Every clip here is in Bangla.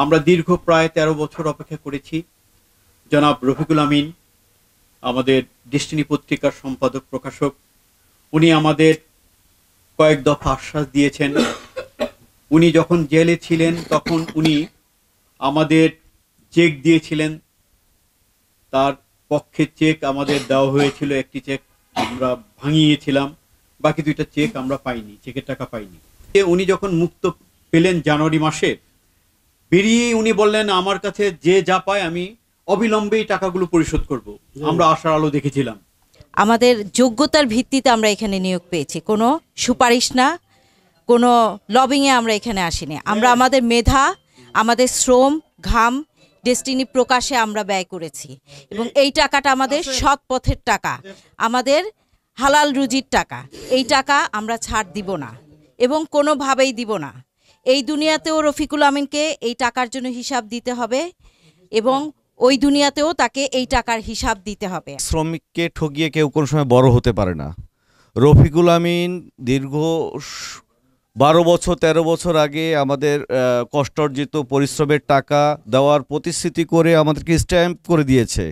আমরা দীর্ঘ প্রায় 13 বছর অপেক্ষা করেছি জনাব রফিকুল আমিন, আমাদের ডেস্টিনি পত্রিকার সম্পাদক প্রকাশক। উনি আমাদের কয়েক দফা আশ্বাস দিয়েছেন। উনি যখন জেলে ছিলেন তখন উনি আমাদের চেক দিয়েছিলেন, তার পক্ষে চেক আমাদের দেওয়া হয়েছিল। একটি চেক আমরা ভাঙিয়েছিলাম, বাকি 2টা চেক আমরা পাইনি, চেকের টাকা পাইনি। উনি যখন মুক্ত পেলেন জানুয়ারি মাসে, বেরিয়ে উনি বললেন আমার কাছে যে যা পায় আমি অবিলম্বে টাকাগুলো পরিশোধ করব। আমরা আশার আলো দেখেছিলাম। আমাদের যোগ্যতার ভিত্তিতে আমরা এখানে নিয়োগ পেয়েছি, কোনো সুপারিশ না, কোনো লবিংয়ে আমরা এখানে আসিনি। আমরা আমাদের মেধা, আমাদের শ্রম, ঘাম ডেস্টিনি প্রকাশে আমরা ব্যয় করেছি এবং এই টাকাটা আমাদের সৎ পথের টাকা, আমাদের হালাল রুজির টাকা। এই টাকা আমরা ছাড় দিব না এবং কোনোভাবেই দিব না। এই দুনিয়াতেও রফিকুল আমিনকে এই টাকার জন্য হিসাব দিতে হবে এবং ওই দুনিয়াতেও তাকে এই টাকার হিসাব দিতে হবে। শ্রমিককে ঠকিয়ে কেউ কোনো সময় বড় হতে পারে না। রফিকুল আমিন দীর্ঘ 12 বছর 13 বছর আগে আমাদের কষ্টার্জিত পরিশ্রমের টাকা দেওয়ার প্রতিশ্রুতি করে আমাদেরকে স্ট্যাম্প করে দিয়েছে।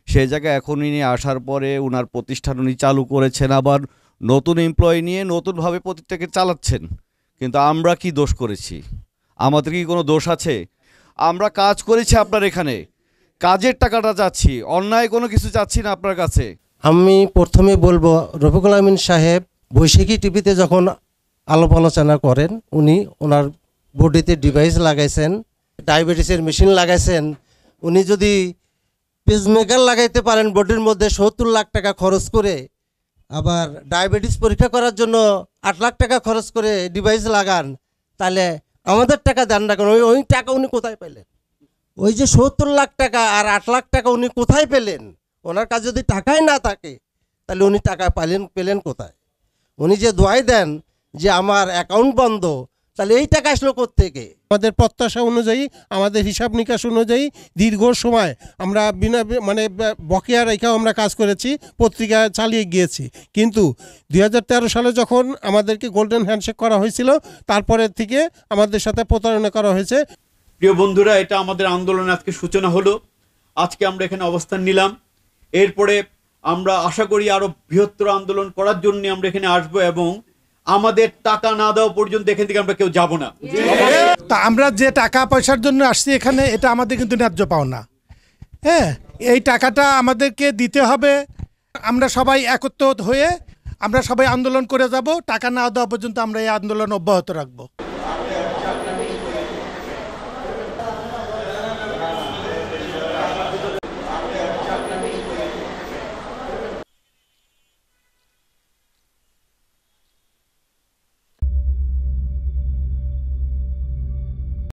সেই জায়গায় এখন উনি আসার পরে ওনার প্রতিষ্ঠান উনি চালু করেছেন, আবার নতুন এমপ্লয়ি নিয়ে নতুনভাবে প্রতিটাকে চালাচ্ছেন। কিন্তু আমরা কি দোষ করেছি? আমাদের কি কোনো দোষ আছে? আমরা কাজ করেছি আপনার এখানে, কাজের টাকাটা চাচ্ছি, অন্যায় কোনো কিছু চাচ্ছি না আপনার কাছে। আমি প্রথমে বলবো, রফিকুল আমিন সাহেব বৈশাখী টিভিতে যখন আলাপ আলোচনা করেন, উনি ওনার বডিতে ডিভাইস লাগাইছেন, ডায়াবেটিসের মেশিন লাগাইছেন। উনি যদি পেসমেকার লাগাইতে পারেন বডির মধ্যে 70 লাখ টাকা খরচ করে, আবার ডায়াবেটিস পরীক্ষা করার জন্য 8 লাখ টাকা খরচ করে ডিভাইস লাগান, তাহলে আমাদের টাকা দেন না কেন? ওই টাকা উনি কোথায় পেলেন? ওই যে 70 লাখ টাকা আর 8 লাখ টাকা উনি কোথায় পেলেন? ওনার কাছে যদি টাকাই না থাকে তাহলে উনি টাকা পেলেন কোথায়? উনি যে দোয়াই দেন যে আমার অ্যাকাউন্ট বন্ধ, তাহলে এই টাকা আসলো কোত্থেকে? আমাদের প্রত্যাশা অনুযায়ী, আমাদের হিসাব নিকাশ অনুযায়ী দীর্ঘ সময় আমরা বিনা বকেয়া রেখেও আমরা কাজ করেছি, পত্রিকা চালিয়ে গিয়েছি। কিন্তু 2013 সালে যখন আমাদেরকে গোল্ডেন হ্যান্ডশেক করা হয়েছিল, তারপরের থেকে আমাদের সাথে প্রতারণা করা হয়েছে। প্রিয় বন্ধুরা, এটা আমাদের আন্দোলনের আজকে সূচনা হলো। আজকে আমরা এখানে অবস্থান নিলাম। এরপরে আমরা আশা করি আরো বৃহত্তর আন্দোলন করার জন্য আমরা এখানে আসবো এবং আমাদের টাকা না দেওয়া পর্যন্ত এখান থেকে আমরা কেউ যাব না। তা আমরা যে টাকা পয়সার জন্য আসছি এখানে, এটা আমাদের কিন্তু ন্যায্য পাওনা। হ্যাঁ, এই টাকাটা আমাদেরকে দিতে হবে। আমরা সবাই একত্র হয়ে আমরা সবাই আন্দোলন করে যাব। টাকা না দেওয়া পর্যন্ত আমরা এই আন্দোলন অব্যাহত রাখবো।